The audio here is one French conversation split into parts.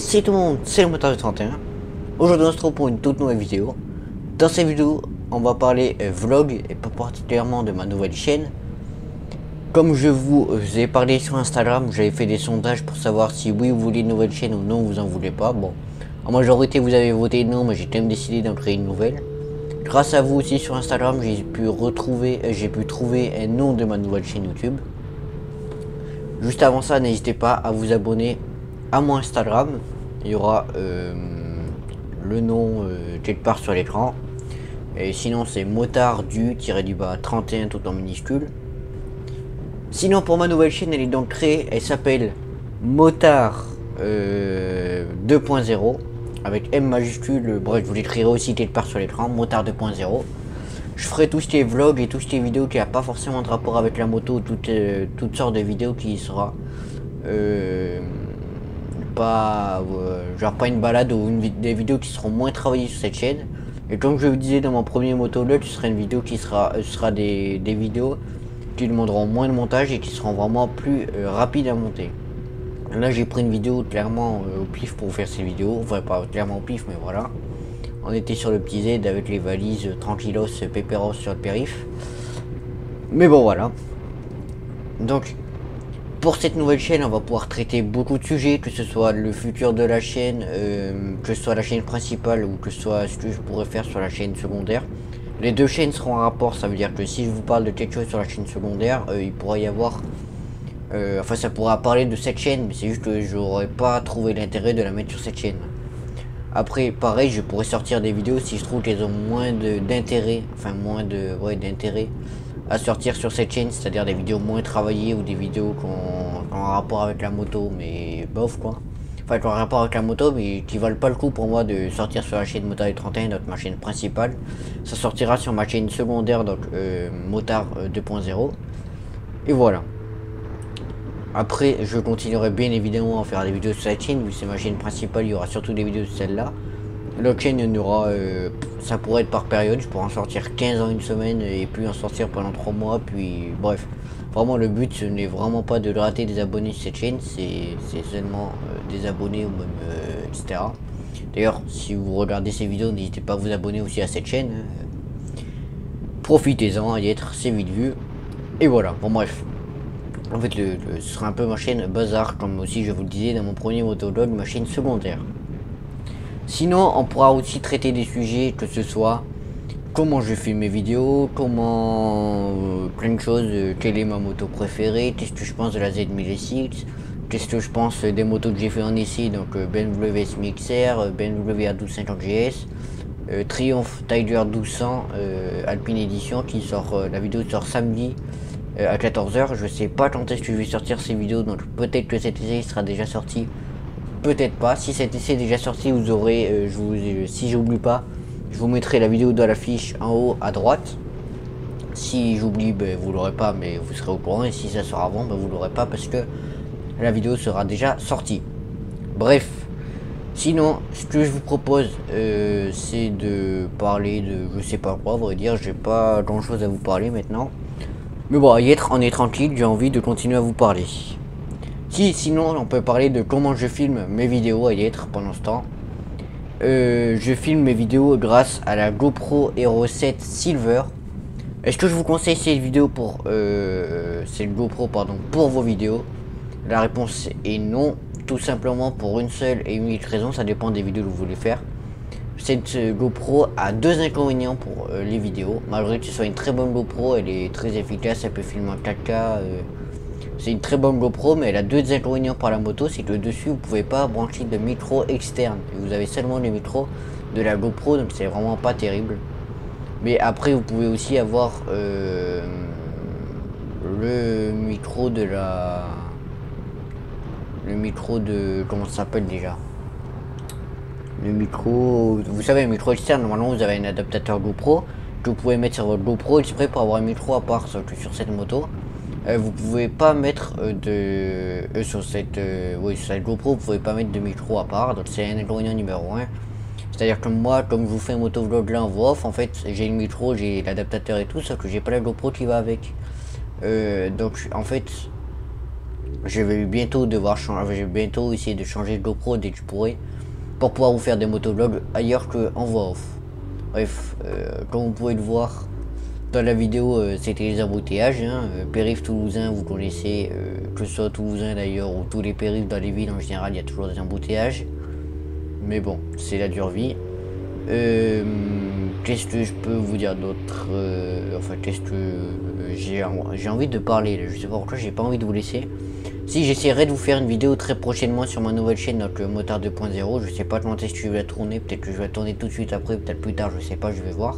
Salut tout le monde, c'est le Motard du 31. Aujourd'hui on se retrouve pour une toute nouvelle vidéo. Dans cette vidéo, on va parler vlog et pas particulièrement de ma nouvelle chaîne. Comme je vous ai parlé sur Instagram, j'avais fait des sondages pour savoir si oui vous voulez une nouvelle chaîne ou non vous en voulez pas. Bon, en majorité vous avez voté non, mais j'ai quand même décidé d'en créer une nouvelle. Grâce à vous aussi sur Instagram, j'ai pu trouver un nom de ma nouvelle chaîne YouTube. Juste avant ça, n'hésitez pas à vous abonner à mon Instagram. Il y aura le nom quelque part sur l'écran. Et sinon c'est motard du 31 tout en minuscule. Sinon pour ma nouvelle chaîne, elle est donc créée. Elle s'appelle Motard 2.0 avec M majuscule. Bref, je vous l'écrirai aussi quelque part sur l'écran. Motard 2.0. Je ferai tout ce qui est vlog et tout ce qui est vidéo qui n'a pas forcément de rapport avec la moto. Toutes sortes de vidéos qui sera genre pas une balade ou des vidéos qui seront moins travaillées sur cette chaîne. Et comme je vous disais dans mon premier motovlog, ce sera une vidéo qui sera des vidéos qui demanderont moins de montage et qui seront vraiment plus rapides à monter. Là j'ai pris une vidéo clairement au pif pour vous faire ces vidéos, enfin pas clairement au pif mais voilà. On était sur le petit Z avec les valises tranquillos pépéros sur le périph. Mais bon voilà. Donc pour cette nouvelle chaîne, on va pouvoir traiter beaucoup de sujets, que ce soit le futur de la chaîne, que ce soit la chaîne principale ou que ce soit ce que je pourrais faire sur la chaîne secondaire. Les deux chaînes seront en rapport, ça veut dire que si je vous parle de quelque chose sur la chaîne secondaire, il pourra y avoir... enfin ça pourra parler de cette chaîne, mais c'est juste que j'aurais pas trouvé l'intérêt de la mettre sur cette chaîne. Après pareil, je pourrais sortir des vidéos si je trouve qu'elles ont moins d'intérêt, enfin moins d'intérêt à sortir sur cette chaîne, c'est-à-dire des vidéos moins travaillées ou des vidéos qui ont un rapport avec la moto mais bof quoi. Enfin qui ont un rapport avec la moto mais qui valent pas le coup pour moi de sortir sur la chaîne Motard 31, donc ma chaîne principale. Ça sortira sur ma chaîne secondaire, donc Motard 2.0. Et voilà. Après je continuerai bien évidemment à faire des vidéos sur cette chaîne, vu que c'est ma chaîne principale, il y aura surtout des vidéos de celle-là. L'autre chaîne, il y en aura, ça pourrait être par période, je pourrais en sortir 15 en une semaine et puis en sortir pendant 3 mois, puis bref. Vraiment le but ce n'est vraiment pas de rater des abonnés sur cette chaîne, c'est seulement des abonnés ou même etc. D'ailleurs si vous regardez ces vidéos, n'hésitez pas à vous abonner aussi à cette chaîne. Profitez-en à y être, c'est vite vu. Et voilà, bon bref. En fait ce sera un peu ma chaîne bazar, comme aussi je vous le disais dans mon premier motovlog, ma chaîne secondaire. Sinon, on pourra aussi traiter des sujets, que ce soit comment je fais mes vidéos, comment plein de choses, quelle est ma moto préférée, qu'est-ce que je pense de la Z1000SX, qu'est-ce que je pense des motos que j'ai fait en essai, donc BMW SMXR, BMW A1250 GS, Triumph Tiger 1200 Alpine Edition qui sort, la vidéo sort samedi à 14 h. Je sais pas quand est-ce que je vais sortir ces vidéos, donc peut-être que cet essai sera déjà sorti. Peut-être pas. Si cet essai est déjà sorti, vous aurez, si j'oublie pas, je vous mettrai la vidéo dans la fiche en haut à droite. Si j'oublie, ben, vous l'aurez pas, mais vous serez au courant. Et si ça sera avant, ben, vous l'aurez pas parce que la vidéo sera déjà sortie. Bref. Sinon, ce que je vous propose, c'est de parler de je sais pas quoi, à vrai dire. J'ai pas grand chose à vous parler maintenant. Mais bon, à y être, on est tranquille. J'ai envie de continuer à vous parler. Sinon on peut parler de comment je filme mes vidéos à y être pendant ce temps. Je filme mes vidéos grâce à la GoPro Hero 7 Silver. Est-ce que je vous conseille cette vidéo pour cette GoPro pour vos vidéos? La réponse est non, tout simplement pour une seule et unique raison, ça dépend des vidéos que vous voulez faire. Cette GoPro a deux inconvénients pour les vidéos. Malgré que ce soit une très bonne GoPro, elle est très efficace, elle peut filmer en 4K. C'est une très bonne GoPro, mais elle a deux inconvénients par la moto, c'est que dessus vous pouvez pas brancher de micro externe. Vous avez seulement le micro de la GoPro, donc c'est vraiment pas terrible. Mais après vous pouvez aussi avoir le micro de comment ça s'appelle déjà? Le micro, vous savez, le micro externe, normalement vous avez un adaptateur GoPro que vous pouvez mettre sur votre GoPro exprès pour avoir un micro à part sur cette moto. Vous pouvez pas mettre sur cette GoPro, vous pouvez pas mettre de micro à part, donc c'est un inconvénient numéro 1. C'est-à-dire que moi, comme je vous fais un motovlog là en voix off, en fait j'ai le micro, j'ai l'adaptateur et tout, sauf que j'ai pas la GoPro qui va avec. Donc en fait Je vais bientôt devoir changer, je vais bientôt essayer de changer de GoPro dès que je pourrai, pour pouvoir vous faire des motovlogs ailleurs que en voix off. Bref, comme vous pouvez le voir dans la vidéo, c'était les embouteillages, hein. Périph' toulousain, vous connaissez, que ce soit toulousain d'ailleurs ou tous les périphes dans les villes en général, il y a toujours des embouteillages. Mais bon, c'est la dure vie. Qu'est-ce que je peux vous dire d'autre? Enfin, qu'est-ce que j'ai envie de parler là. Je sais pas pourquoi j'ai pas envie de vous laisser. Si, j'essaierai de vous faire une vidéo très prochainement sur ma nouvelle chaîne, donc le Motard 2.0. Je sais pas quand est-ce que je vais la tourner, peut-être que je vais la tourner tout de suite après, peut-être plus tard, je sais pas, je vais voir.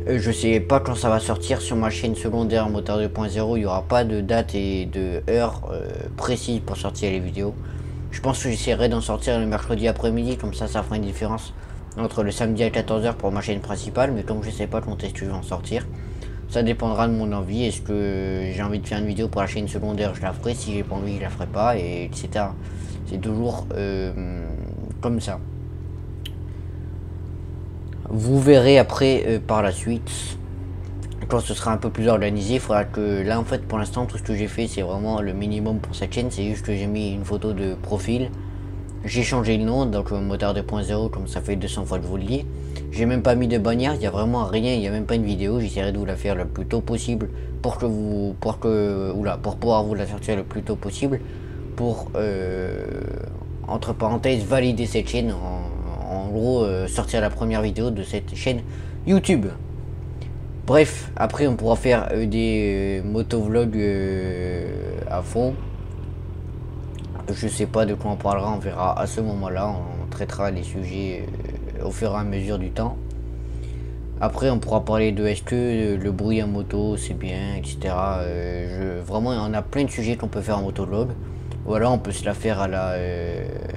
Je sais pas quand ça va sortir sur ma chaîne secondaire Motard 2.0, il y aura pas de date et de heure précise pour sortir les vidéos. Je pense que j'essaierai d'en sortir le mercredi après-midi, comme ça fera une différence entre le samedi à 14 h pour ma chaîne principale, mais comme je sais pas quand est-ce que je vais en sortir, ça dépendra de mon envie. Est-ce que j'ai envie de faire une vidéo pour la chaîne secondaire, je la ferai. Si j'ai pas envie, je la ferai pas, et etc. C'est toujours comme ça. Vous verrez après par la suite, quand ce sera un peu plus organisé. Il faudra que là en fait pour l'instant tout ce que j'ai fait c'est vraiment le minimum pour cette chaîne. C'est juste que j'ai mis une photo de profil. J'ai changé le nom, donc Motard 2.0, comme ça fait 200 fois que je vous le dis. J'ai même pas mis de bannière, il n'y a vraiment rien, il n'y a même pas une vidéo. J'essaierai de vous la faire le plus tôt possible pour pouvoir vous la sortir le plus tôt possible. Pour, entre parenthèses, valider cette chaîne, en gros, sortir la première vidéo de cette chaîne YouTube. Bref, après on pourra faire des motovlogs à fond. Je sais pas de quoi on parlera, on verra à ce moment-là. On traitera les sujets au fur et à mesure du temps. Après, on pourra parler de est-ce que le bruit en moto c'est bien, etc. Vraiment, on a plein de sujets qu'on peut faire en motovlog. Voilà, on peut se la faire à la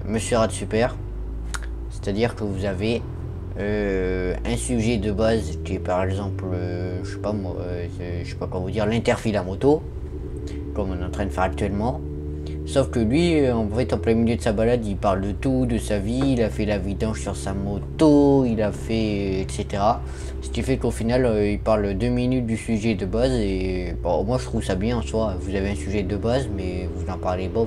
Monsieur Rad Super. C'est-à-dire que vous avez un sujet de base qui est par exemple, je sais pas moi, je sais pas comment vous dire, l'interfile à moto, comme on est en train de faire actuellement. Sauf que lui, en fait, en plein milieu de sa balade, il parle de tout, de sa vie, il a fait la vidange sur sa moto, il a fait, etc. Ce qui fait qu'au final, il parle 2 minutes du sujet de base, et bon, moi je trouve ça bien en soi. Vous avez un sujet de base, mais vous en parlez pas.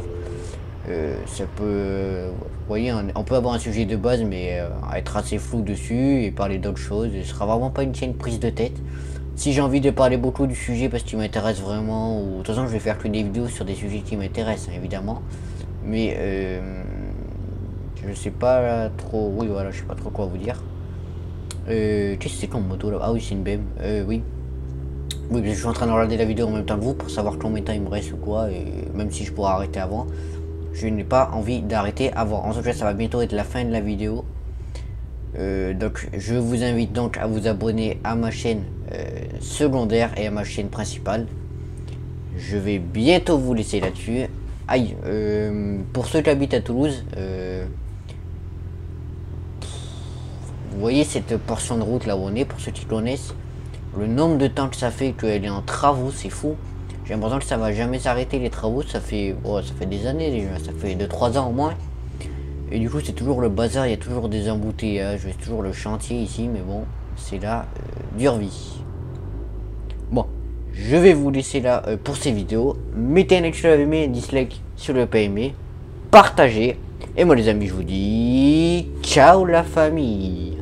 Ça peut, vous voyez, on peut avoir un sujet de base, mais être assez flou dessus et parler d'autres choses. Ce sera vraiment pas une chaîne prise de tête. Si j'ai envie de parler beaucoup du sujet parce qu'il m'intéresse vraiment, ou de toute façon je vais faire que des vidéos sur des sujets qui m'intéressent, hein, évidemment. Mais je sais pas trop, oui voilà, je sais pas trop quoi vous dire. Qu'est-ce que c'est comme moto là? Ah oui, c'est une BM, oui. Oui, je suis en train de regarder la vidéo en même temps que vous pour savoir combien de temps il me reste ou quoi, et même si je pourrais arrêter avant. Je n'ai pas envie d'arrêter avant. En tout cas, ça va bientôt être la fin de la vidéo. Donc je vous invite donc à vous abonner à ma chaîne secondaire et à ma chaîne principale. Je vais bientôt vous laisser là-dessus. Aïe, pour ceux qui habitent à Toulouse, vous voyez cette portion de route là où on est, pour ceux qui connaissent, le nombre de temps que ça fait qu'elle est en travaux, c'est fou. J'ai l'impression que ça va jamais s'arrêter les travaux, ça fait des années déjà, ça fait 2-3 ans au moins. Et du coup c'est toujours le bazar, il y a toujours des embouteillages, c'est toujours le chantier ici, mais bon, c'est la dure vie. Bon, je vais vous laisser là pour ces vidéos. Mettez un like si vous l'avez aimé, un dislike si vous l'avez pas aimé, partagez. Et moi les amis, je vous dis ciao la famille.